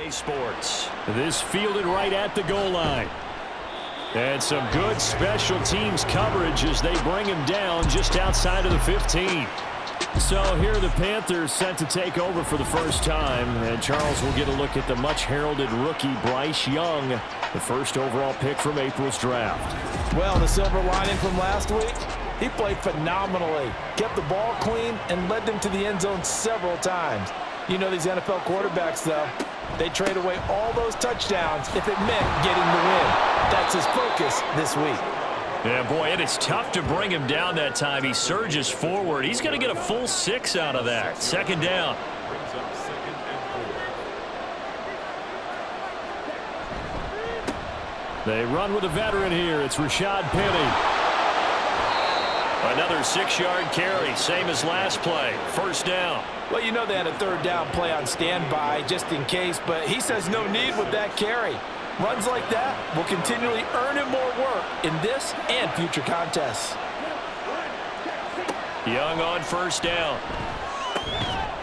EA Sports. This fielded right at the goal line. And some good special teams coverage as they bring him down just outside of the 15. So here the Panthers set to take over for the first time. And Charles will get a look at the much-heralded rookie Bryce Young, the first overall pick from April's draft. Well, the silver lining from last week, he played phenomenally, kept the ball clean, and led them to the end zone several times. You know these NFL quarterbacks, though, they trade away all those touchdowns if it meant getting the win. That's his focus this week. Yeah, boy, it is tough to bring him down that time. He surges forward. He's going to get a full 6 out of that. Second down. They run with a veteran here. It's Rashad Penny. Another 6-yard carry, same as last play. First down. Well, you know they had a third down play on standby just in case, but he says no need with that carry. Runs like that will continually earn him more work in this and future contests. Young on first down.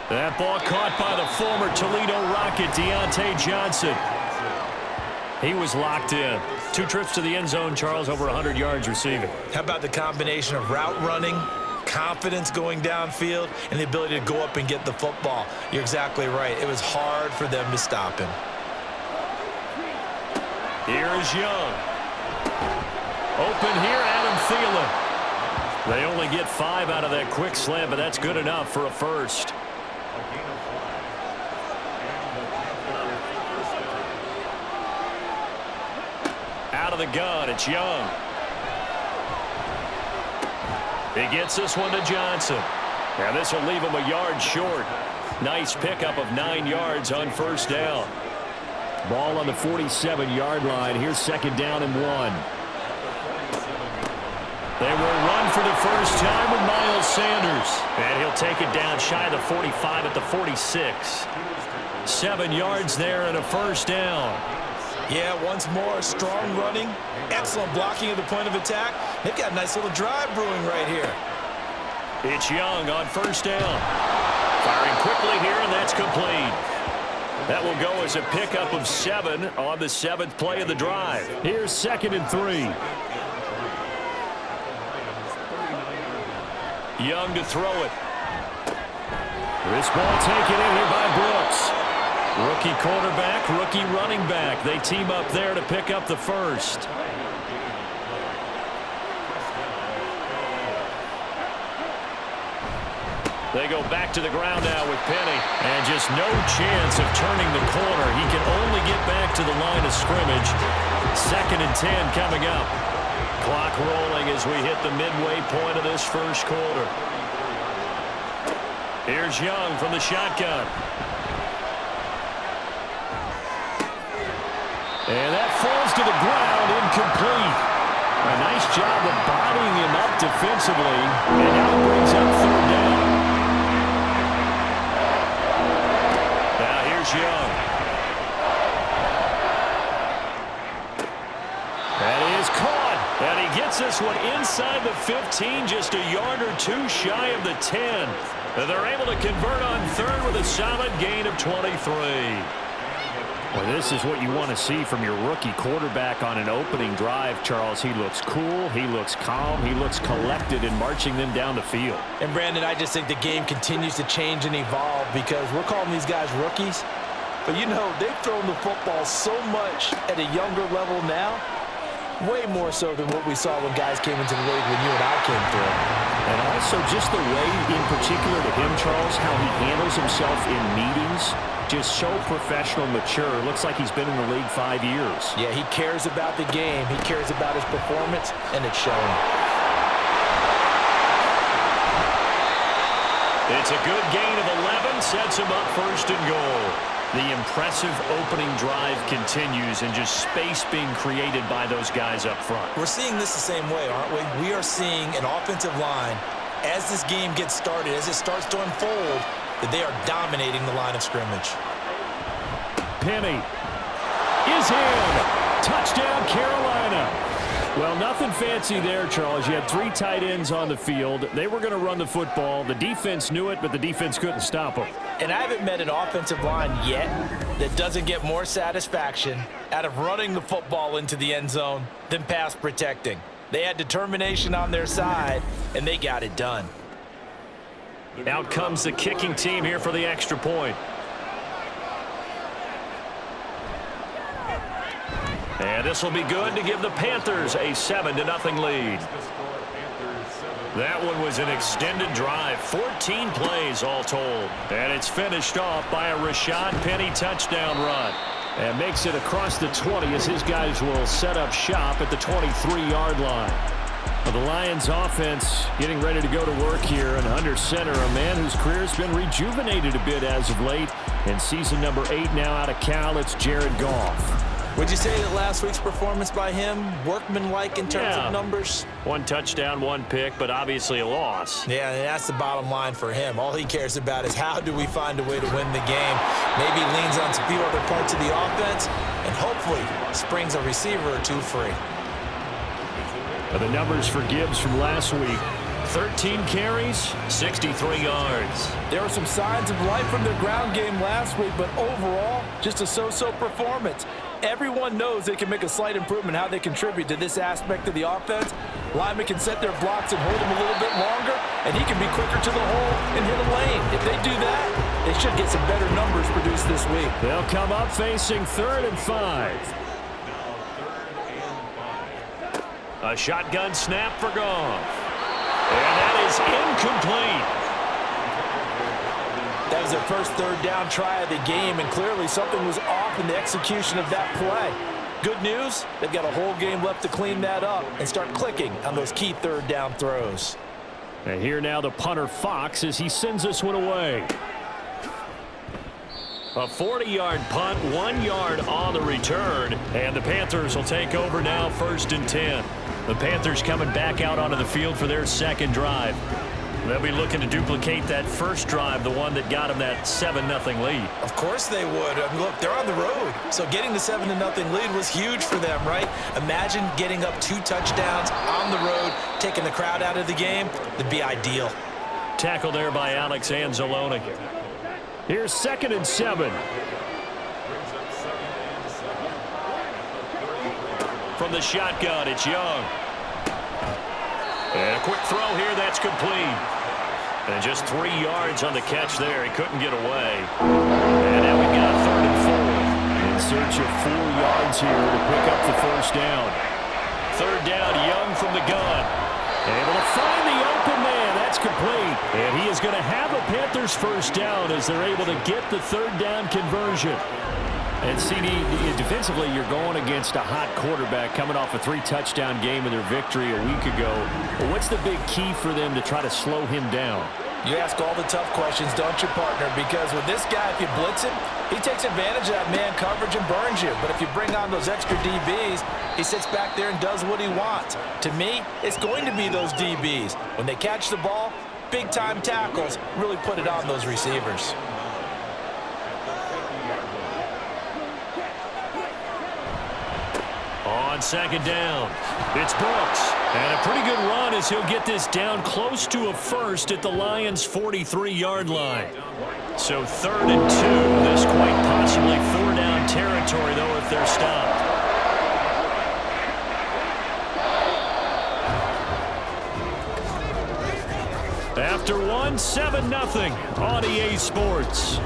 That ball caught by the former Toledo Rocket, Deontay Johnson. He was locked in. 2 trips to the end zone, Charles, over 100 yards receiving. How about the combination of route running, confidence going downfield, and the ability to go up and get the football? You're exactly right. It was hard for them to stop him. Here's Young. Open here, Adam Thielen. They only get 5 out of that quick slant, but that's good enough for a first. Out of the gun, it's Young. He gets this one to Johnson. Now this will leave him a yard short. Nice pickup of 9 yards on first down. Ball on the 47-yard line. Here's second down and 1. They will run for the first time with Miles Sanders. And he'll take it down shy of the 45 at the 46. 7 yards there and a first down. Yeah, once more, strong running, excellent blocking at the point of attack. They've got a nice little drive brewing right here. It's Young on first down. Firing quickly here, and that's complete. That will go as a pickup of 7 on the 7th play of the drive. Here's second and 3. Young to throw it. This ball taken in here by Brooks. Rookie quarterback, rookie running back. They team up there to pick up the first. They go back to the ground now with Penny. And just no chance of turning the corner. He can only get back to the line of scrimmage. Second and 10 coming up. Clock rolling as we hit the midway point of this first quarter. Here's Young from the shotgun. And that falls to the ground, incomplete. A nice job of bodying him up defensively. And now brings up third down. Now here's Young. That is caught. And he gets this one inside the 15, just a yard or 2 shy of the 10. And they're able to convert on third with a solid gain of 23. Well, this is what you want to see from your rookie quarterback on an opening drive, Charles. He looks cool, he looks calm, he looks collected in marching them down the field. And, Brandon, I just think the game continues to change and evolve because we're calling these guys rookies. But, you know, they've thrown the football so much at a younger level now, way more so than what we saw when guys came into the league when you and I came through. And also just the way, in particular to him, Charles, how he handles himself in meetings. Just so professional, mature. Looks like he's been in the league 5 years. Yeah, he cares about the game. He cares about his performance, and it's showing. It's a good gain of 11. Sets him up first and goal. The impressive opening drive continues, and just space being created by those guys up front. We're seeing this the same way, aren't we? We are seeing an offensive line, as this game gets started, as it starts to unfold, that they are dominating the line of scrimmage. Penny is in. Touchdown, Carolina. Well, nothing fancy there, Charles. You had 3 tight ends on the field. They were going to run the football. The defense knew it, but the defense couldn't stop them. And I haven't met an offensive line yet that doesn't get more satisfaction out of running the football into the end zone than pass protecting. They had determination on their side, and they got it done. Out comes the kicking team here for the extra point. And this will be good to give the Panthers a 7-0 lead. That one was an extended drive, 14 plays all told. And it's finished off by a Rashad Penny touchdown run. And makes it across the 20 as his guys will set up shop at the 23-yard line. Well, the Lions offense getting ready to go to work here, and under center, a man whose career has been rejuvenated a bit as of late. In season number 8 now out of Cal, it's Jared Goff. Would you say that last week's performance by him, workmanlike in terms of numbers? 1 touchdown, 1 pick, but obviously a loss. Yeah, and that's the bottom line for him. All he cares about is how do we find a way to win the game. Maybe leans on a few other parts of the offense, and hopefully springs a receiver or 2 free. The numbers for Gibbs from last week. 13 carries, 63 yards. There were some signs of life from their ground game last week, but overall, just a so-so performance. Everyone knows they can make a slight improvement how they contribute to this aspect of the offense. Linemen can set their blocks and hold them a little bit longer, and he can be quicker to the hole and hit a lane. If they do that, they should get some better numbers produced this week. They'll come up facing 3rd and 5. A shotgun snap for Goff. And that is incomplete. That was their first 3rd down try of the game, and clearly something was off in the execution of that play. Good news, they've got a whole game left to clean that up and start clicking on those key 3rd down throws. And here now the punter Fox as he sends this one away. A 40-yard punt, 1 yard on the return, and the Panthers will take over now 1st and 10. The Panthers coming back out onto the field for their 2nd drive. They'll be looking to duplicate that first drive, the one that got them that 7-0 lead. Of course they would. I mean, look, they're on the road. So getting the 7-0 lead was huge for them, right? Imagine getting up 2 touchdowns on the road, taking the crowd out of the game. That'd be ideal. Tackle there by Alex Anzalone. Here's 2nd and 7. From the shotgun, it's Young. And a quick throw here, that's complete. And just 3 yards on the catch there. He couldn't get away. And now we've got 3rd and 4. In search of 4 yards here to pick up the 1st down. 3rd down, Young from the gun. Able to find the open man. That's complete. And he is going to have a Panthers 1st down as they're able to get the 3rd down conversion. And CD, defensively, you're going against a hot quarterback coming off a 3-touchdown game in their victory a week ago. But what's the big key for them to try to slow him down? You ask all the tough questions, don't you, partner? Because with this guy, if you blitz him, he takes advantage of that man coverage and burns you. But if you bring on those extra DBs, he sits back there and does what he wants. To me, it's going to be those DBs. When they catch the ball, big-time tackles really put it on those receivers. On 2nd down, it's Brooks. And a pretty good run as he'll get this down close to a 1st at the Lions' 43-yard line. So 3rd and 2. This quite possibly 4-down territory, though, if they're stopped. After 1, 7-0 on EA Sports.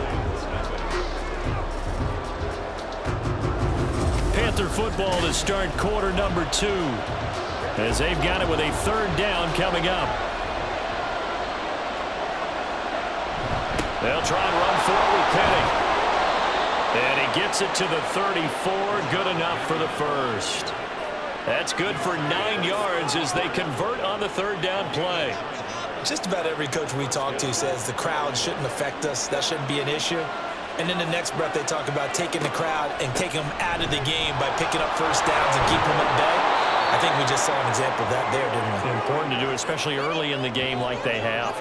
Panther football to start quarter number 2 as they've got it with a 3rd down coming up. They'll try and run forward with Penny. And he gets it to the 34. Good enough for the 1st. That's good for 9 yards as they convert on the 3rd down play. Just about every coach we talk to says the crowd shouldn't affect us. That shouldn't be an issue. And in the next breath, they talk about taking the crowd and taking them out of the game by picking up 1st downs and keeping them at bay. I think we just saw an example of that there, didn't we? Important to do, especially early in the game like they have.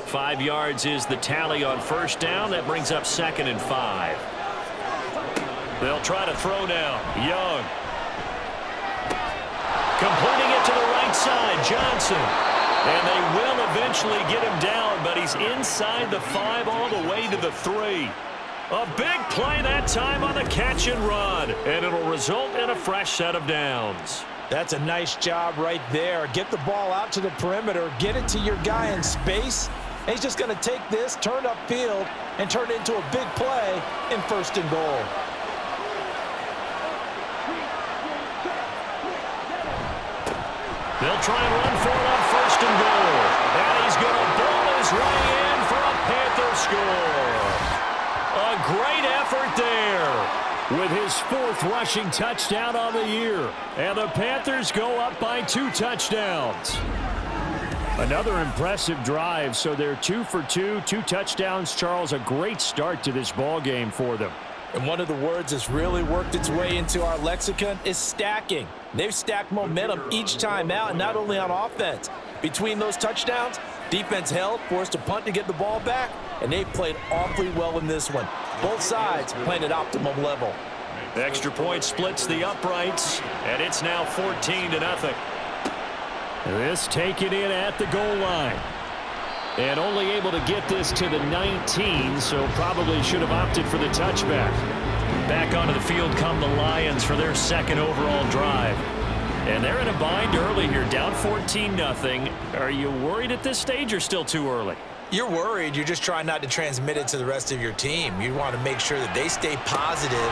5 yards is the tally on 1st down. That brings up 2nd and 5. They'll try to throw now. Young. Completing it to the right side, Johnson. And they will eventually get him down, but he's inside the 5 all the way to the 3. A big play that time on the catch and run, and it'll result in a fresh set of downs. That's a nice job right there. Get the ball out to the perimeter, get it to your guy in space, and he's just going to take this, turn upfield, and turn it into a big play in 1st and goal. They'll try and run for it on 1st and goal. And he's going to ball his way in for a Panther score. A great effort there with his 4th rushing touchdown on the year. And the Panthers go up by 2 touchdowns. Another impressive drive, so they're 2 for 2, 2 touchdowns. Charles, a great start to this ball game for them. And one of the words that's really worked its way into our lexicon is stacking. They've stacked momentum each time out, and not only on offense. Between those touchdowns, defense held, forced a punt to get the ball back, and they played awfully well in this one. Both sides playing at optimum level. The extra point splits the uprights, and it's now 14-0. This taken in at the goal line. And only able to get this to the 19, so probably should have opted for the touchback. Back onto the field come the Lions for their 2nd overall drive. And they're in a bind early here, down 14-0. Are you worried at this stage or still too early? You're worried. You're just trying not to transmit it to the rest of your team. You want to make sure that they stay positive.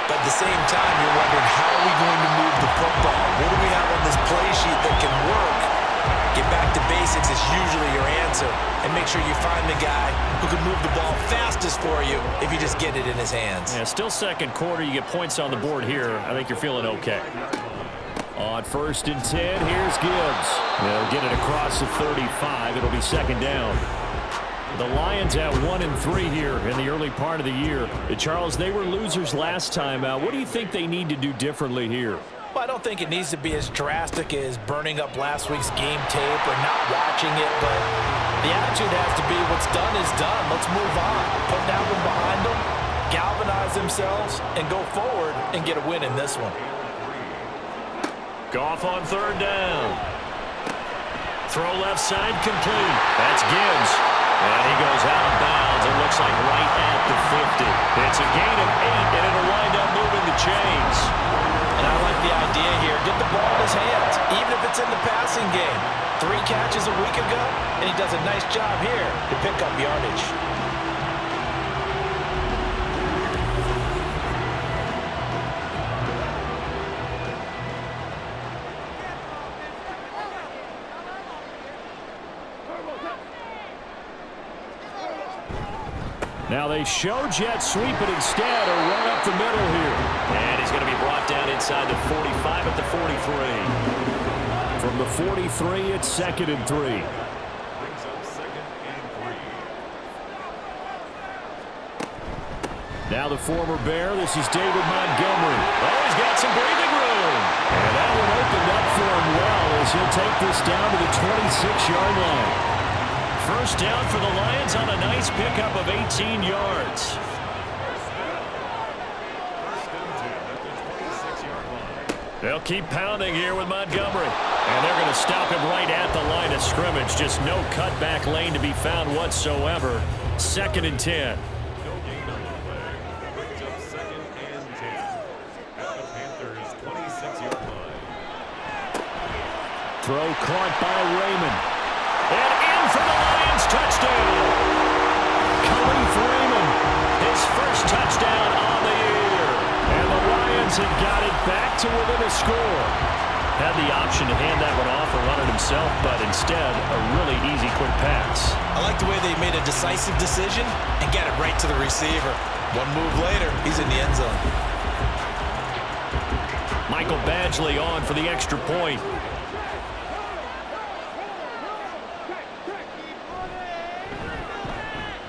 But at the same time, you're wondering, how are we going to move the football? What do we have on this play sheet that can work? Get back to basics is usually your answer. And make sure you find the guy who can move the ball fastest for you if you just get it in his hands. Yeah, still 2nd quarter. You get points on the board here. I think you're feeling okay. On 1st and 10, here's Gibbs. They'll get it across the 35. It'll be 2nd down. The Lions at 1-3 here in the early part of the year. Charles, they were losers last time out. What do you think they need to do differently here? Well, I don't think it needs to be as drastic as burning up last week's game tape or not watching it, but the attitude has to be what's done is done. Let's move on. Put that one behind them, galvanize themselves, and go forward and get a win in this one. Goff on 3rd down. Throw left side complete. That's Gibbs. And he goes out of bounds. It looks like right at the 50. It's a gain of 8, and it'll wind up moving the chains. And I like the idea here. Get the ball in his hands, even if it's in the passing game. 3 catches a week ago, and he does a nice job here to pick up yardage. Now they show jet sweep, but instead a run up the middle here. And he's going to be brought down inside the 45 at the 43. From the 43, it's 2nd and 3. Now the former Bear, this is David Montgomery. Oh, he's got some breathing room. And that one opened up for him well as he'll take this down to the 26-yard line. 1st down for the Lions on a nice pickup of 18 yards. They'll keep pounding here with Montgomery. And they're going to stop him right at the line of scrimmage. Just no cutback lane to be found whatsoever. 2nd and 10. Throw caught by Raymond. And in for the Lions touchdown. Khalif Raymond, his 1st touchdown on the year. And the Lions have got it back to within a score. Had the option to hand that one off or run it himself, but instead a really easy quick pass. I like the way they made a decisive decision and get it right to the receiver. One move later, he's in the end zone. Michael Badgley on for the extra point.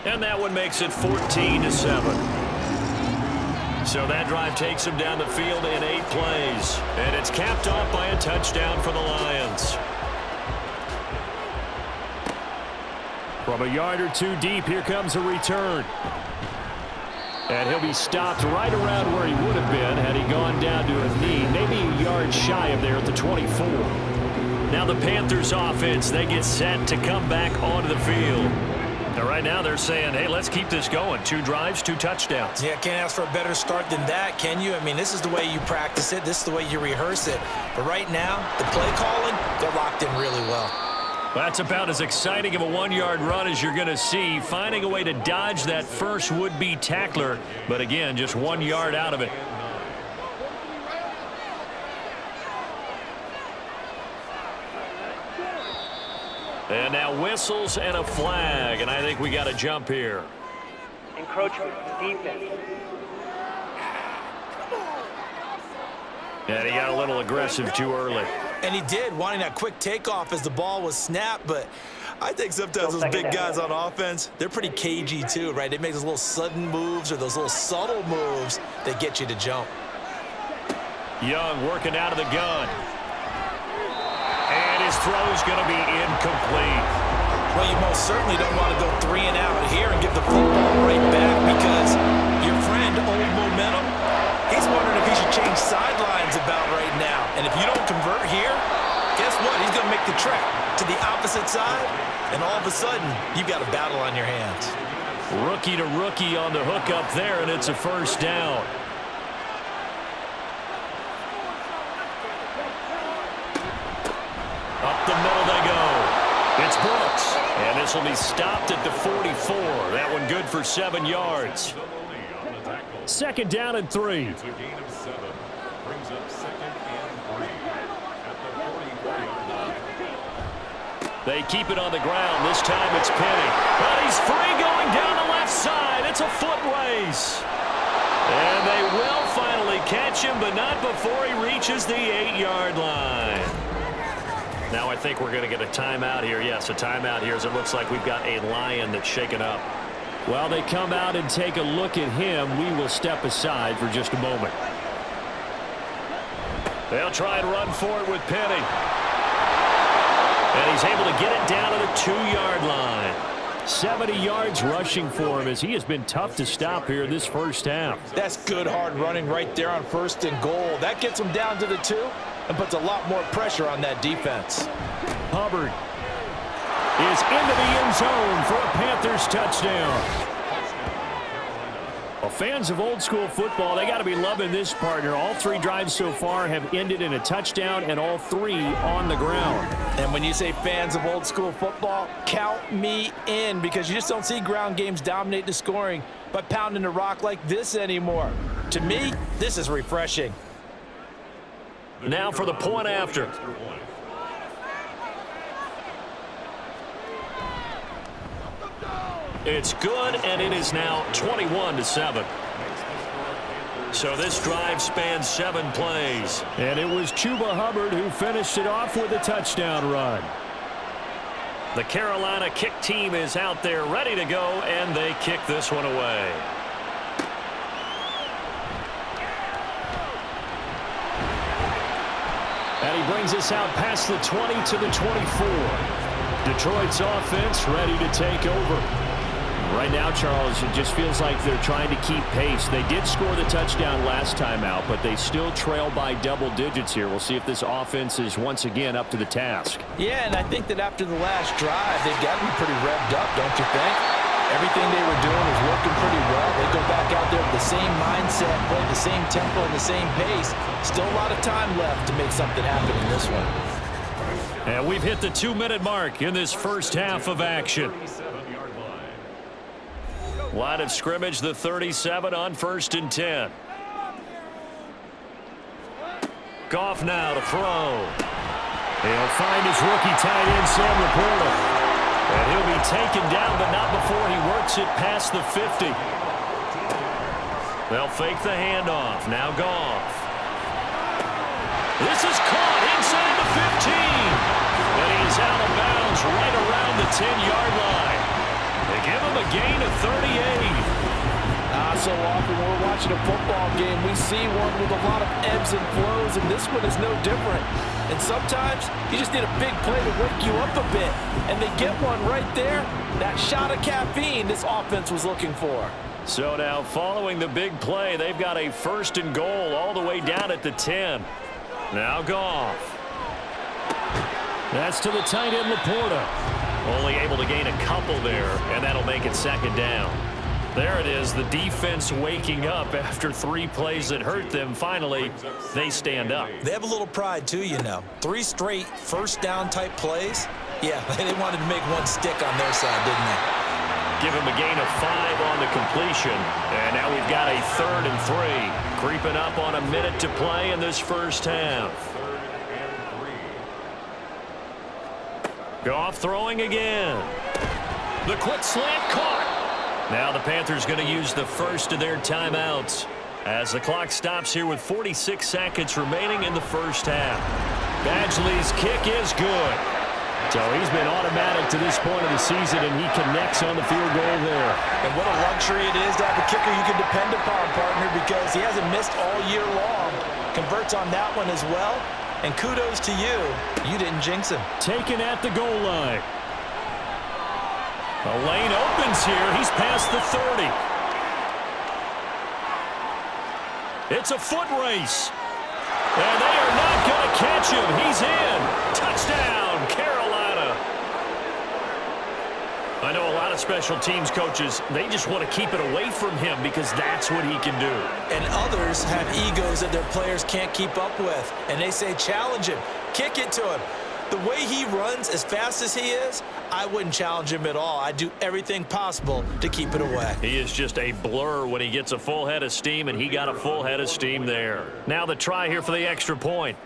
And that one makes it 14-7. So that drive takes them down the field in 8 plays. And it's capped off by a touchdown for the Lions. From a yard or 2 deep, here comes a return. And he'll be stopped right around where he would have been had he gone down to a knee, maybe a yard shy of there at the 24. Now the Panthers offense, they get set to come back onto the field. And right now they're saying, hey, let's keep this going. 2 drives, 2 touchdowns. Yeah, can't ask for a better start than that, can you? I mean, this is the way you practice it. This is the way you rehearse it. But right now, the play calling, they're locked in really well. That's about as exciting of a 1-yard run as you're going to see, finding a way to dodge that first would-be tackler. But again, just 1 yard out of it. And now whistles and a flag, and I think we got a jump here. Encroachment, defense. And he got a little aggressive too early. And he did, wanting that quick takeoff as the ball was snapped. But I think sometimes those big guys on offense, they're pretty cagey too, right? They make those little sudden moves or those little subtle moves that get you to jump. Young working out of the gun. And his throw's going to be incomplete. Well, you most certainly don't want to go 3 and out here and give the football right back, because your friend, Old Momentum, he's wondering if he should change sidelines about right now. And if you don't convert here, guess what? He's going to make the trek to the opposite side, and all of a sudden, you've got a battle on your hands. Rookie to rookie on the hook up there, and it's a first down. Up the middle they go. It's Brooks. And this will be stopped at the 44. That one good for 7 yards. Second down and 3. It's a gain of 7. Brings up 2nd and 3 at the 44-yard line. They keep it on the ground. This time it's Penny. But he's free going down the left side. It's a foot race. And they will finally catch him, but not before he reaches the 8-yard line. Now I think we're going to get a timeout here. Yes, a timeout here, as it looks like we've got a Lion that's shaken up. While they come out and take a look at him, we will step aside for just a moment. They'll try and run for it with Penny. And he's able to get it down to the 2-yard line. 70 yards rushing for him, as he has been tough to stop here this first half. That's good hard running right there on 1st and goal. That gets him down to the 2 and puts a lot more pressure on that defense. Hubbard is into the end zone for a Panthers touchdown. Well, fans of old school football, they got to be loving this, partner. All 3 drives so far have ended in a touchdown, and all 3 on the ground. And when you say fans of old school football, count me in, because you just don't see ground games dominate the scoring by pounding the rock like this anymore. To me, this is refreshing. Now for the point after. It's good, and it is now 21-7. So this drive spans 7 plays. And it was Chuba Hubbard who finished it off with a touchdown run. The Carolina kick team is out there ready to go, and they kick this one away. And he brings us out past the 20 to the 24. Detroit's offense ready to take over. Right now, Charles, it just feels like they're trying to keep pace. They did score the touchdown last time out, but they still trail by double digits here. We'll see if this offense is once again up to the task. Yeah, and I think that after the last drive, they've got to be pretty revved up, don't you think? Everything they were doing was working pretty well. They go back out there with the same mindset, play the same tempo and the same pace. Still a lot of time left to make something happen in this one. And we've hit the 2-minute mark in this first half of action. Line of scrimmage, the 37 on 1st and 10. Goff now to throw. He'll find his rookie tight end, Sam Laporta. And he'll be taken down, but not before he works it past the 50. They'll fake the handoff. Now Goff. This is caught inside the 15. And he's out of bounds right around the 10-yard line. They give him a gain of 38. So often when we're watching a football game, we see one with a lot of ebbs and flows, and this one is no different. And sometimes you just need a big play to wake you up a bit. And they get one right there. That shot of caffeine this offense was looking for. So now following the big play, they've got a 1st and goal all the way down at the 10. Now Goff. That's to the tight end, Laporta. Only able to gain a couple there, and that'll make it 2nd down. There it is, the defense waking up after 3 plays that hurt them. Finally, they stand up. They have a little pride, too, you know. 3 straight first-down type plays. Yeah, they wanted to make one stick on their side, didn't they? Give him a gain of 5 on the completion. And now we've got a 3rd and 3. Creeping up on a minute to play in this first half. Goff throwing again. The quick slant caught. Now the Panthers going to use the first of their timeouts as the clock stops here with 46 seconds remaining in the first half. Badgley's kick is good. So he's been automatic to this point of the season, and he connects on the field goal there. And what a luxury it is to have a kicker you can depend upon, partner, because he hasn't missed all year long. Converts on that one as well. And kudos to you. You didn't jinx him. Taken at the goal line. The lane opens here. He's past the 30. It's a foot race. And they are not going to catch him. He's in. Touchdown, Carolina. I know a lot of special teams coaches, they just want to keep it away from him because that's what he can do. And others have egos that their players can't keep up with. And they say, challenge him. Kick it to him. The way he runs as fast as he is, I wouldn't challenge him at all. I'd do everything possible to keep it away. He is just a blur when he gets a full head of steam, and he got a full head of steam there. Now the try here for the extra point.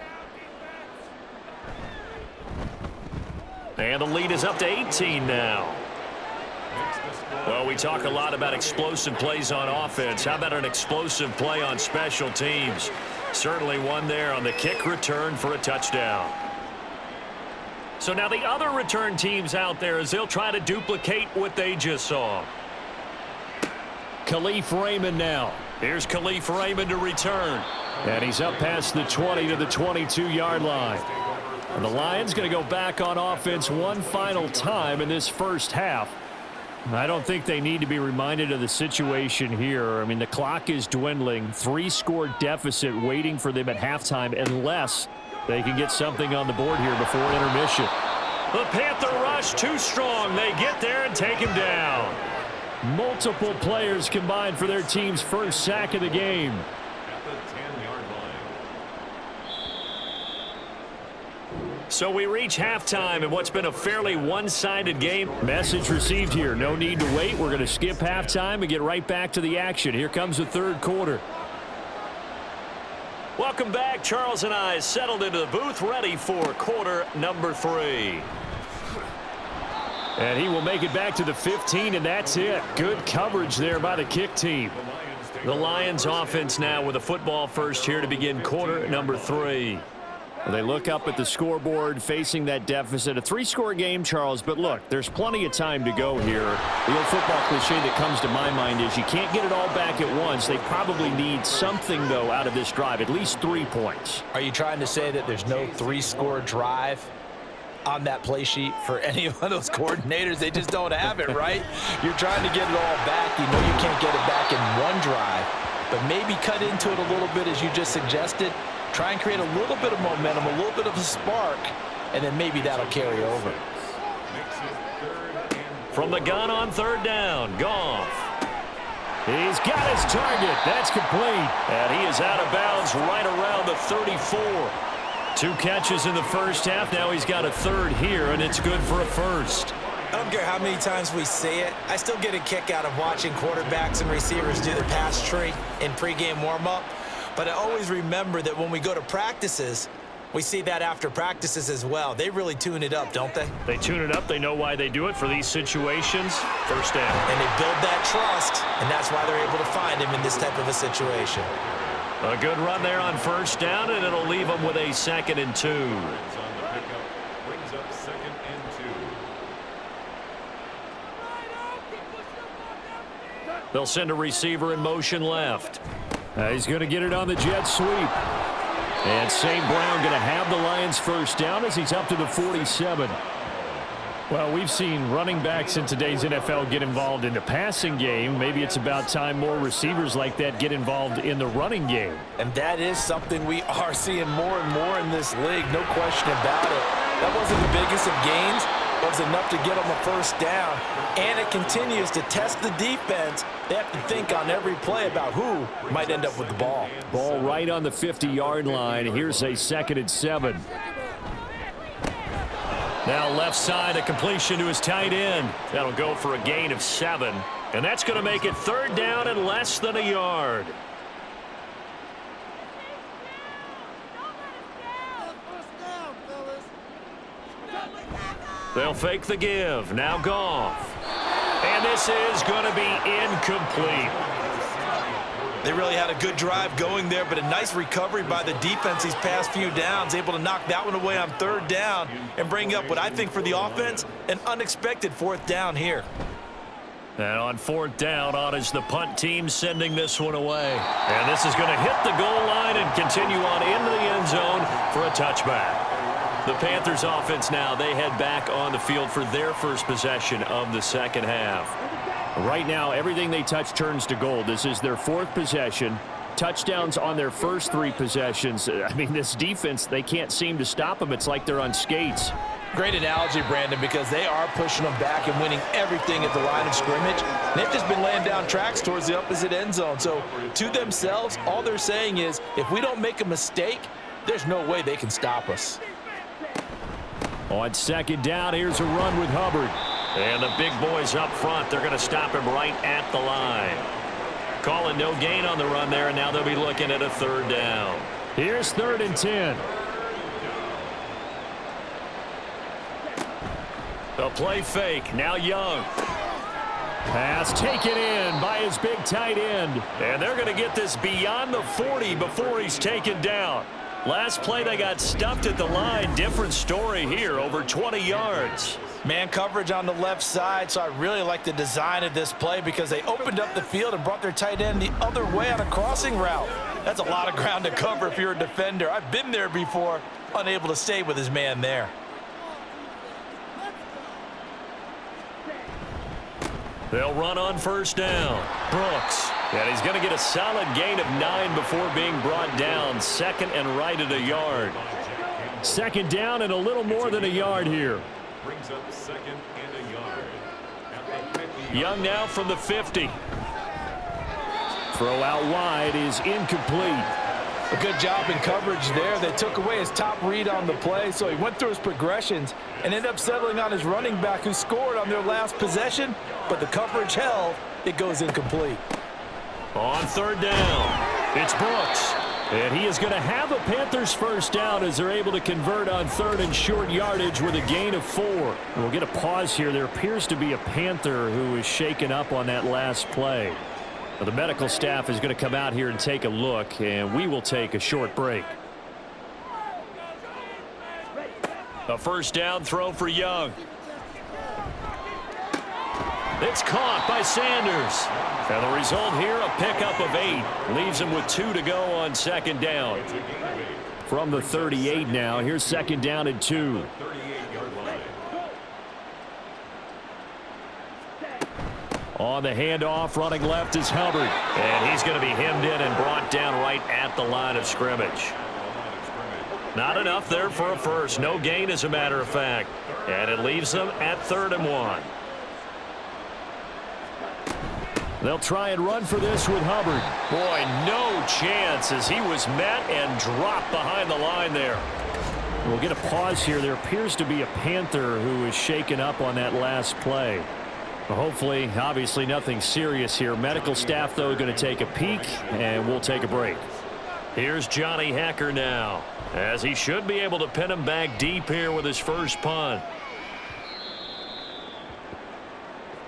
And the lead is up to 18 now. Well, we talk a lot about explosive plays on offense. How about an explosive play on special teams? Certainly one there on the kick return for a touchdown. So now the other return teams out there as they'll try to duplicate what they just saw. Khalif Raymond now. Here's Khalif Raymond to return. And he's up past the 20 to the 22-yard line. And the Lions going to go back on offense one final time in this first half. I don't think they need to be reminded of the situation here. I mean, the clock is dwindling. 3-score deficit waiting for them at halftime unless they can get something on the board here before intermission. The Panther rush too strong. They get there and take him down. Multiple players combined for their team's first sack of the game. At the 10-yard line. So we reach halftime in what's been a fairly one-sided game. Message received here. No need to wait. We're going to skip halftime and get right back to the action. Here comes the third quarter. Welcome back. Charles and I settled into the booth ready for quarter number 3. And he will make it back to the 15, and that's it. Good coverage there by the kick team. The Lions offense now with a football first here to begin quarter number 3. They look up at the scoreboard facing that deficit. A 3-score game, Charles, but look, there's plenty of time to go here. The old football cliche that comes to my mind is you can't get it all back at once. They probably need something, though, out of this drive, at least 3 points. Are you trying to say that there's no 3-score drive on that play sheet for any of those coordinators? They just don't have it, right? You're trying to get it all back. You know you can't get it back in one drive, but maybe cut into it a little bit as you just suggested. Try and create a little bit of momentum, a little bit of a spark, and then maybe that'll carry over. From the gun on third down, Goff. He's got his target. That's complete. And he is out of bounds right around the 34. 2 catches in the first half. Now he's got a third here, and it's good for a first. I don't care how many times we say it. I still get a kick out of watching quarterbacks and receivers do the pass tree in pregame warm-up. But I always remember that when we go to practices, we see that after practices as well. They really tune it up, don't they? They tune it up. They know why they do it for these situations. First down. And they build that trust, and that's why they're able to find him in this type of a situation. A good run there on first down, and it'll leave them with a 2nd and 2. Brings up 2nd and 2. They'll send a receiver in motion left. He's going to get it on the jet sweep. And St. Brown going to have the Lions first down as he's up to the 47. Well, we've seen running backs in today's NFL get involved in the passing game. Maybe it's about time more receivers like that get involved in the running game. And that is something we are seeing more and more in this league, no question about it. That wasn't the biggest of gains, but it was enough to get them a first down. And it continues to test the defense. They have to think on every play about who might end up with the ball. Ball right on the 50-yard line. Here's a 2nd and 7. Now left side, a completion to his tight end. That'll go for a gain of 7. And that's going to make it 3rd down and less than a yard. They'll fake the give. Now Goff. And this is going to be incomplete. They really had a good drive going there, but a nice recovery by the defense these past few downs, able to knock that one away on 3rd down and bring up what I think for the offense, an unexpected 4th down here. And on 4th down, on is the punt team sending this one away. And this is going to hit the goal line and continue on into the end zone for a touchback. The Panthers offense now, they head back on the field for their first possession of the second half. Right now, everything they touch turns to gold. This is their 4th possession. Touchdowns on their first 3 possessions. I mean, this defense, they can't seem to stop them. It's like they're on skates. Great analogy, Brandon, because they are pushing them back and winning everything at the line of scrimmage. They've just been laying down tracks towards the opposite end zone. So to themselves, all they're saying is, if we don't make a mistake, there's no way they can stop us. On 2nd down, here's a run with Hubbard. And the big boys up front, they're going to stop him right at the line. Calling no gain on the run there, and now they'll be looking at a 3rd down. Here's 3rd and 10. The play fake, now Young. Pass taken in by his big tight end. And they're going to get this beyond the 40 before he's taken down. Last play, they got stuffed at the line. Different story here, over 20 yards. Man coverage on the left side, so I really like the design of this play because they opened up the field and brought their tight end the other way on a crossing route. That's a lot of ground to cover if you're a defender. I've been there before, unable to stay with his man there. They'll run on 1st down. Brooks. And he's going to get a solid gain of 9 before being brought down. 2nd and right at a yard. 2nd down and a little more than a yard here. Brings up 2nd and a yard. At the 50. Young now from the 50. Throw out wide is incomplete. A good job in coverage there. They took away his top read on the play, so he went through his progressions and ended up settling on his running back who scored on their last possession, but the coverage held. It goes incomplete. On 3rd down, it's Brooks. And he is going to have a Panthers first down as they're able to convert on 3rd and short yardage with a gain of 4. We'll get a pause here. There appears to be a Panther who is shaken up on that last play. The medical staff is going to come out here and take a look, and we will take a short break. A 1st down throw for Young. It's caught by Sanders. And the result here, a pickup of 8. Leaves him with 2 to go on 2nd down. From the 38 now, here's 2nd down and 2. On the handoff, running left is Hubbard. And he's going to be hemmed in and brought down right at the line of scrimmage. Not enough there for a first. No gain, as a matter of fact. And it leaves them at 3rd and 1. They'll try and run for this with Hubbard. Boy, no chance as he was met and dropped behind the line there. We'll get a pause here. There appears to be a Panther who is shaken up on that last play. Hopefully, obviously nothing serious here. Medical staff, though, going to take a peek, and we'll take a break. Here's Johnny Hacker now, as he should be able to pin him back deep here with his first punt.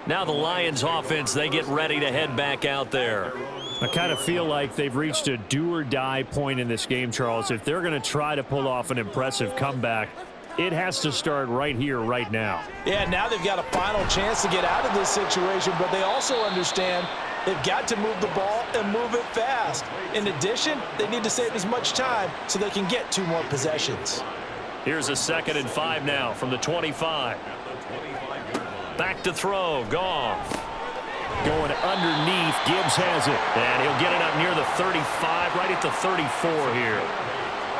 Now the Lions offense, they get ready to head back out there. I kind of feel like they've reached a do-or-die point in this game, Charles. If they're going to try to pull off an impressive comeback, it has to start right here, right now. Yeah, now they've got a final chance to get out of this situation, but they also understand they've got to move the ball and move it fast. In addition, they need to save as much time so they can get 2 more possessions. Here's a 2nd and 5 now from the 25. Back to throw. Goff. Going underneath. Gibbs has it. And he'll get it up near the 35, right at the 34 here.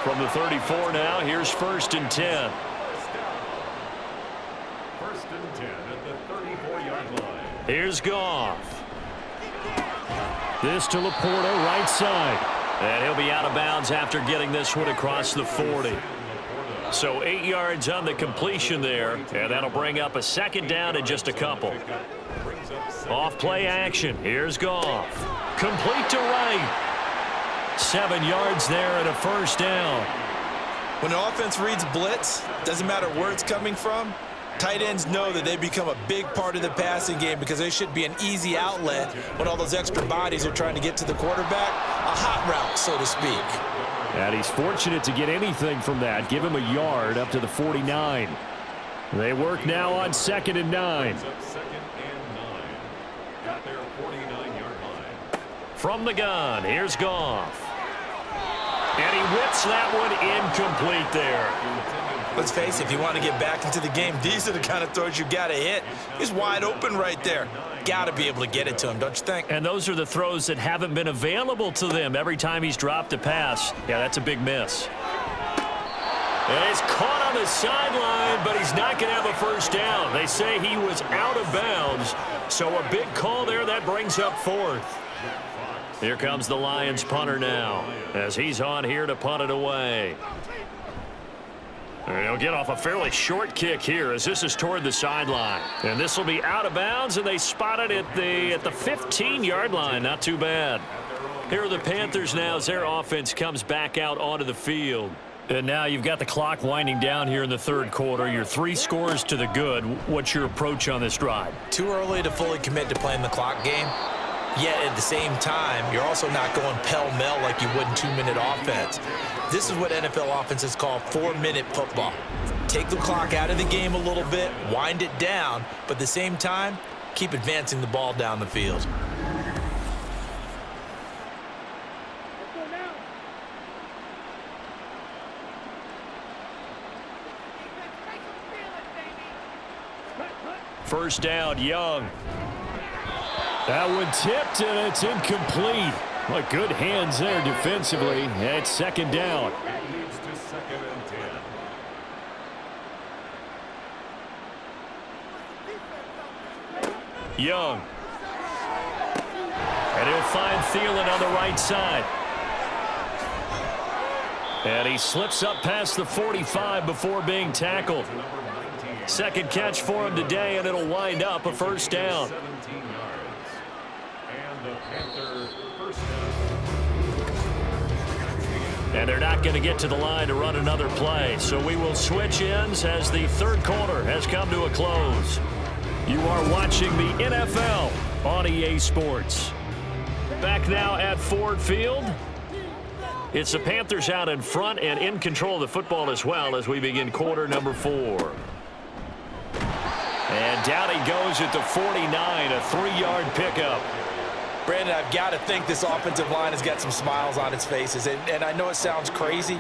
From the 34 now, here's 1st and 10. 1st and 10 at the 34-yard line. Here's Goff. This to Laporta, right side. And he'll be out of bounds after getting this one across the 40. So 8 yards on the completion there, and that'll bring up a 2nd down in just a couple. Off play action. Here's Goff. Complete to right. 7 yards there and a 1st down. When the offense reads blitz, doesn't matter where it's coming from, tight ends know that they become a big part of the passing game because they should be an easy outlet when all those extra bodies are trying to get to the quarterback. A hot route, so to speak. And he's fortunate to get anything from that. Give him a yard up to the 49. They work now on 2nd and 9. From the gun, here's Goff. And he whips that one incomplete there. Let's face it, if you want to get back into the game, these are the kind of throws you got to hit. He's wide open right there. Got to be able to get it to him, don't you think? And those are the throws that haven't been available to them every time he's dropped a pass. Yeah, that's a big miss. And it's caught on the sideline, but he's not going to have a 1st down. They say he was out of bounds, so a big call there that brings up 4th. Here comes the Lions punter now as he's on here to punt it away. And he'll get off a fairly short kick here as this is toward the sideline. And this will be out of bounds, and they spot it at the 15-yard line. Not too bad. Here are the Panthers now as their offense comes back out onto the field. And now you've got the clock winding down here in the 3rd quarter. You're 3 scores to the good. What's your approach on this drive? Too early to fully commit to playing the clock game. Yet at the same time, you're also not going pell-mell like you would in 2-minute offense. This is what NFL offenses call 4-minute football. Take the clock out of the game a little bit, wind it down, but at the same time, keep advancing the ball down the field. First down, Young. That one tipped, and it's incomplete. What good hands there defensively. And it's 2nd down. It leads to 2nd and 10. Young. And he'll find Thielen on the right side. And he slips up past the 45 before being tackled. 2nd catch for him today, and it'll wind up a 1st down. 17 yards. And the Panther 1st down. And they're not going to get to the line to run another play. So we will switch ends as the 3rd quarter has come to a close. You are watching the NFL on EA Sports. Back now at Ford Field. It's the Panthers out in front and in control of the football as well as we begin quarter number 4. And down he goes at the 49, a 3-yard pickup. Brandon, I've got to think this offensive line has got some smiles on its faces. And I know it sounds crazy,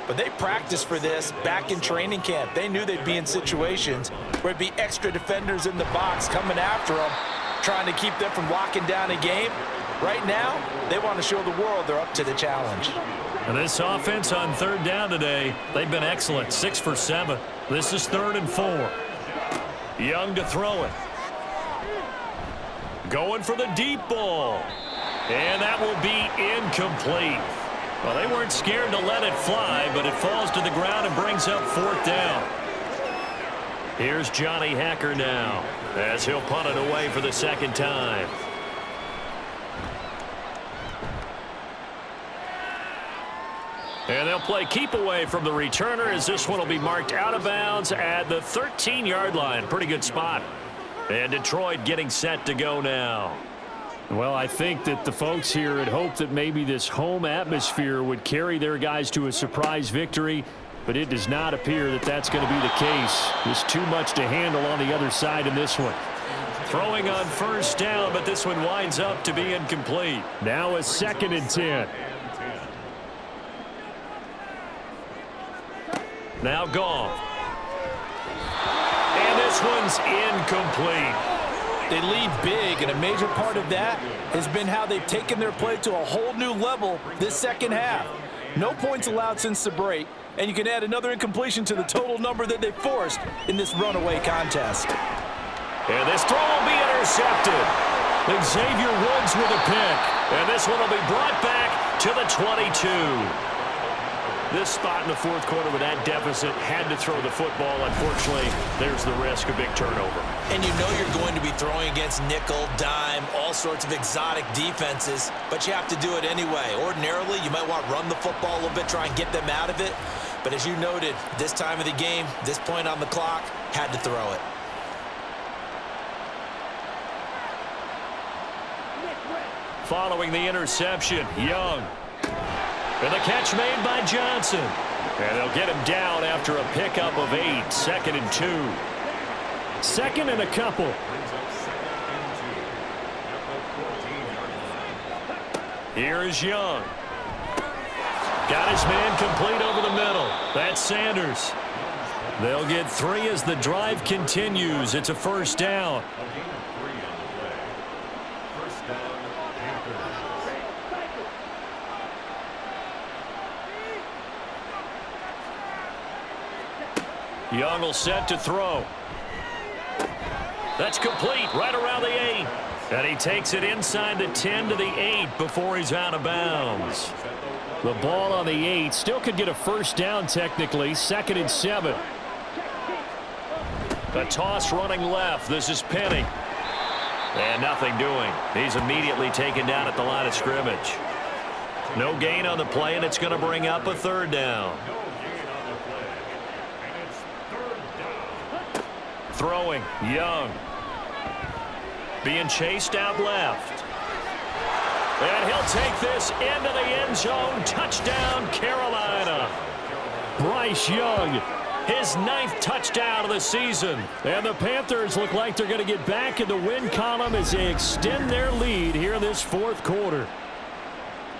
but they practiced for this back in training camp. They knew they'd be in situations where it'd be extra defenders in the box coming after them, trying to keep them from locking down a game. Right now, they want to show the world they're up to the challenge. And this offense on 3rd down today, they've been excellent, 6 for 7. This is 3rd and 4. Young to throw it. Going for the deep ball. And that will be incomplete. Well, they weren't scared to let it fly, but it falls to the ground and brings up 4th down. Here's Johnny Hacker now as he'll punt it away for the 2nd time. And they'll play keep away from the returner as this one will be marked out of bounds at the 13-yard line. Pretty good spot. And Detroit getting set to go now. Well, I think that the folks here had hoped that maybe this home atmosphere would carry their guys to a surprise victory, but it does not appear that that's going to be the case. There's too much to handle on the other side in this one. Throwing on 1st down, but this one winds up to be incomplete. Now a 2nd and 10. Now Goff. And this one's incomplete. They lead big, and a major part of that has been how they've taken their play to a whole new level this second half. No points allowed since the break, and you can add another incompletion to the total number that they forced in this runaway contest. And this throw will be intercepted. Xavier Woods with a pick, and this one will be brought back to the 22. This spot in the fourth quarter with that deficit had to throw the football. Unfortunately, there's the risk of big turnover. And you know you're going to be throwing against nickel, dime, all sorts of exotic defenses, but you have to do it anyway. Ordinarily, you might want to run the football a little bit, try and get them out of it. But as you noted, this time of the game, this point on the clock, had to throw it. Following the interception, Young. And the catch made by Johnson. And they'll get him down after a pickup of 8. 2nd and 2. 2nd and a couple. Here is Young. Got his man complete over the middle. That's Sanders. They'll get 3 as the drive continues. It's a first down. Young will set to throw. That's complete right around the 8. And he takes it inside the 10 to the 8 before he's out of bounds. The ball on the 8 still could get a first down technically. 2nd and 7. A toss running left. This is Penny. And nothing doing. He's immediately taken down at the line of scrimmage. No gain on the play, and it's going to bring up a 3rd down. Throwing, Young. Being chased out left. And he'll take this into the end zone. Touchdown, Carolina. Bryce Young, his 9th touchdown of the season. And the Panthers look like they're going to get back in the win column as they extend their lead here in this fourth quarter.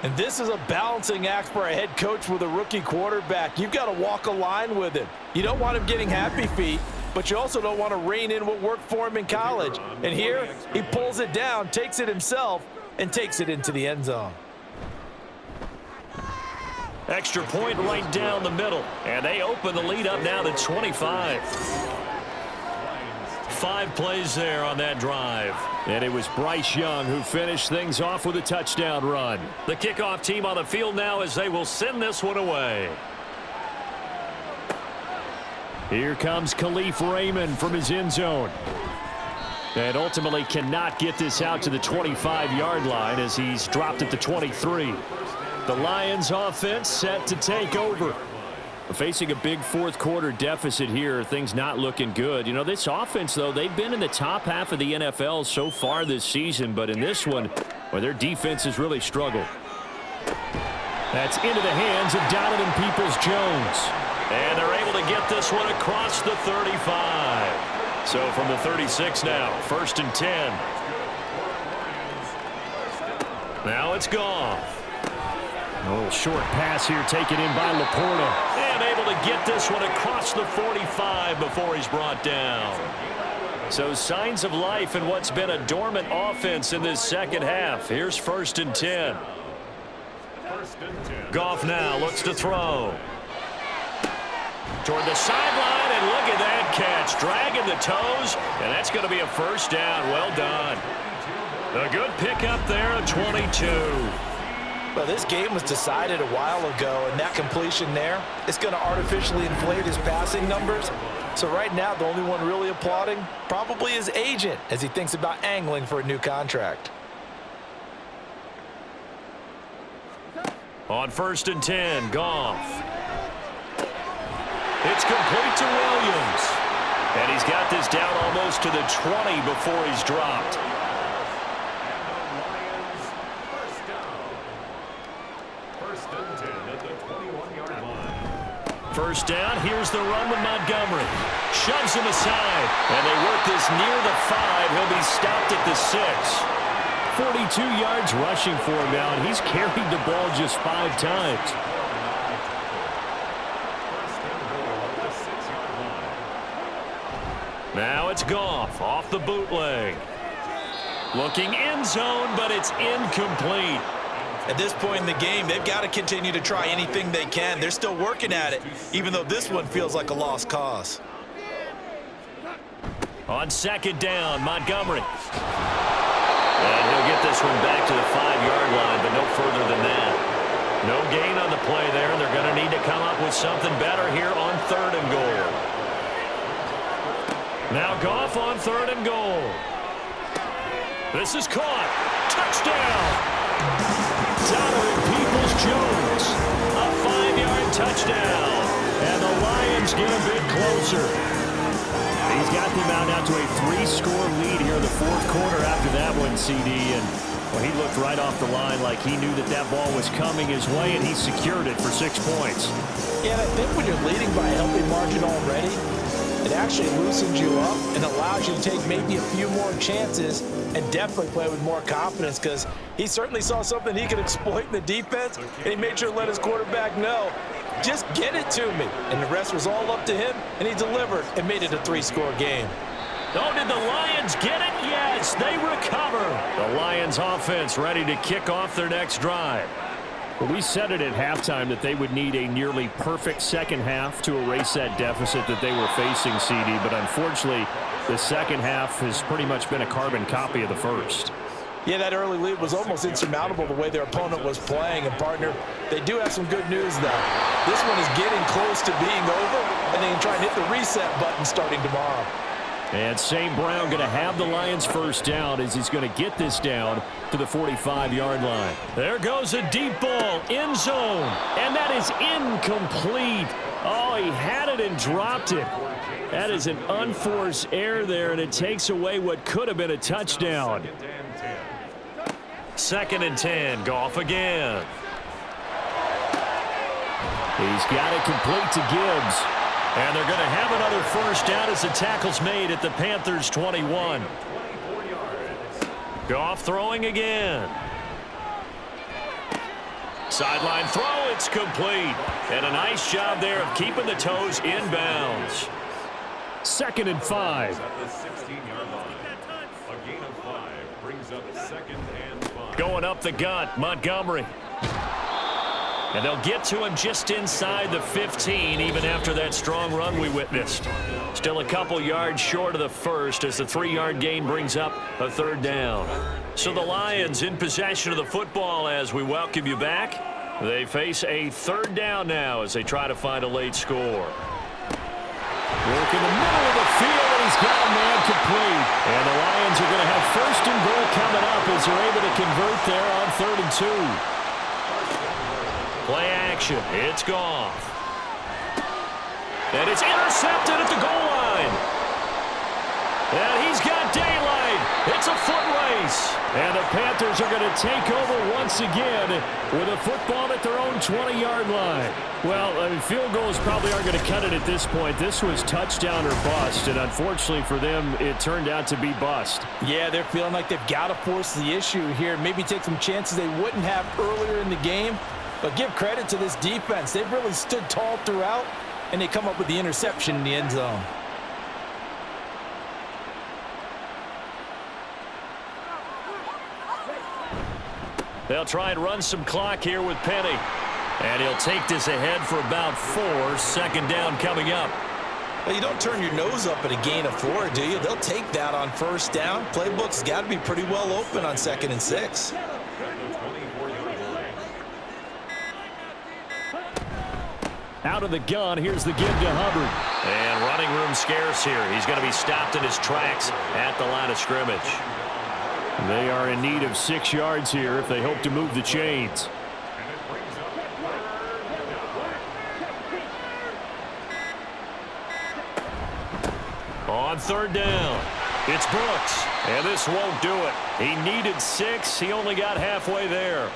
And this is a balancing act for a head coach with a rookie quarterback. You've got to walk a line with him. You don't want him getting happy feet, but you also don't want to rein in what worked for him in college. And here, he pulls it down, takes it himself, and takes it into the end zone. Extra point right down the middle. And they open the lead up now to 25. 5 plays there on that drive. And it was Bryce Young who finished things off with a touchdown run. The kickoff team on the field now as they will send this one away. Here comes Khalif Raymond from his end zone. And ultimately cannot get this out to the 25-yard line as he's dropped at the 23. The Lions offense set to take over. Facing a big fourth quarter deficit here, things not looking good. You know, this offense, though, they've been in the top half of the NFL so far this season, but in this one, well, their defense has really struggled. That's into the hands of Donovan Peoples-Jones. And they're able to get this one across the 35. So from the 36 now, 1st and 10. Now it's Goff. A little short pass here taken in by Laporta. And able to get this one across the 45 before he's brought down. So signs of life in what's been a dormant offense in this second half. Here's 1st and 10. Goff now looks to throw. Toward the sideline, and look at that catch. Dragging the toes, and that's going to be a first down. Well done. A good pickup there at 22. Well, this game was decided a while ago, and that completion there is going to artificially inflate his passing numbers. So right now, the only one really applauding probably his agent as he thinks about angling for a new contract. On 1st and 10, Goff. It's complete to Williams. And he's got this down almost to the 20 before he's dropped. First down, here's the run with Montgomery. Shoves him aside, and they work this near the 5. He'll be stopped at the 6. 42 yards rushing for him now, and he's carried the ball just 5 times. Now it's Goff off the bootleg. Looking end zone, but it's incomplete. At this point in the game, they've got to continue to try anything they can. They're still working at it, even though this one feels like a lost cause. On second down, Montgomery. And he'll get this one back to the 5-yard line, but no further than that. No gain on the play there, and they're going to need to come up with something better here on 3rd and goal. Now Goff on 3rd and goal. This is caught. Touchdown! Donovan Peoples-Jones. A 5-yard touchdown. And the Lions get a bit closer. He's got them out now to a 3-score lead here in the 4th quarter after that one, CD. And well, he looked right off the line like he knew that that ball was coming his way, and he secured it for 6 points. Yeah, and I think when you're leading by a healthy margin already, it actually loosens you up and allows you to take maybe a few more chances and definitely play with more confidence, because he certainly saw something he could exploit in the defense, and he made sure to let his quarterback know, just get it to me. And the rest was all up to him, and he delivered and made it a 3-score game. Oh, did the Lions get it? Yes, they recover. The Lions offense ready to kick off their next drive. Well, we said it at halftime that they would need a nearly perfect second half to erase that deficit that they were facing, CD. But unfortunately, the second half has pretty much been a carbon copy of the first. Yeah, that early lead was almost insurmountable the way their opponent was playing. And, partner, they do have some good news, though. This one is getting close to being over, and they can try and hit the reset button starting tomorrow. And St. Brown going to have the Lions first down as he's going to get this down to the 45-yard line. There goes a deep ball, end zone, and that is incomplete. Oh, he had it and dropped it. That is an unforced error there, and it takes away what could have been a touchdown. 2nd and 10, Goff again. He's got it complete to Gibbs. And they're going to have another first down as the tackle's made at the Panthers' 21. Goff throwing again. Sideline throw, it's complete. And a nice job there of keeping the toes inbounds. 2nd and 5. At the 16-yard line. A gain of 5 brings up 2nd and 5. Going up the gut, Montgomery. And they'll get to him just inside the 15, even after that strong run we witnessed. Still a couple yards short of the first as the 3-yard gain brings up a 3rd down. So the Lions in possession of the football as we welcome you back. They face a 3rd down now as they try to find a late score. Work in the middle of the field, and he's got a man complete. And the Lions are going to have 1st and goal coming up as they're able to convert there on 3rd and 2. Play action. It's Goff. And it's intercepted at the goal line. And he's got daylight. It's a foot race. And the Panthers are going to take over once again with a football at their own 20-yard line. Well, I mean, field goals probably aren't going to cut it at this point. This was touchdown or bust, and unfortunately for them, it turned out to be bust. Yeah, they're feeling like they've got to force the issue here, maybe take some chances they wouldn't have earlier in the game. But give credit to this defense. They've really stood tall throughout, and they come up with the interception in the end zone. They'll try and run some clock here with Penny. And he'll take this ahead for about 4. 2nd down coming up. Well, you don't turn your nose up at a gain of 4, do you? They'll take that on 1st down. Playbook's got to be pretty well open on 2nd and 6. Out of the gun, here's the give to Hubbard. And running room scarce here. He's going to be stopped in his tracks at the line of scrimmage. They are in need of 6 yards here if they hope to move the chains. On 3rd down, it's Brooks. And this won't do it. He needed 6. He only got halfway there.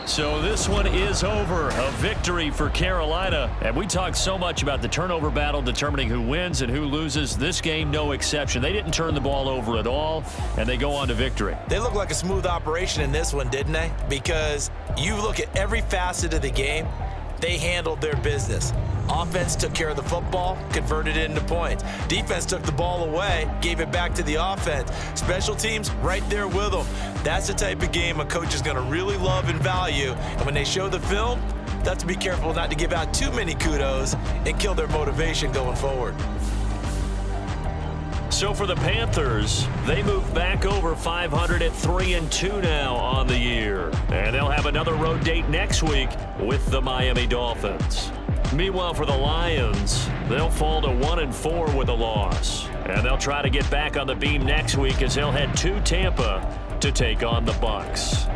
So this one is over. A victory for Carolina. And we talked so much about the turnover battle determining who wins and who loses. This game, no exception. They didn't turn the ball over at all, and they go on to victory. They look like a smooth operation in this one, didn't they? Because you look at every facet of the game, they handled their business. Offense took care of the football, converted it into points. Defense took the ball away, gave it back to the offense. Special teams, right there with them. That's the type of game a coach is going to really love and value. And when they show the film, that's to be careful not to give out too many kudos and kill their motivation going forward. So for the Panthers, they move back over 500 at 3-2 now on the year. And they'll have another road date next week with the Miami Dolphins. Meanwhile, for the Lions, they'll fall to 1-4 with a loss. And they'll try to get back on the beam next week as they'll head to Tampa to take on the Bucs.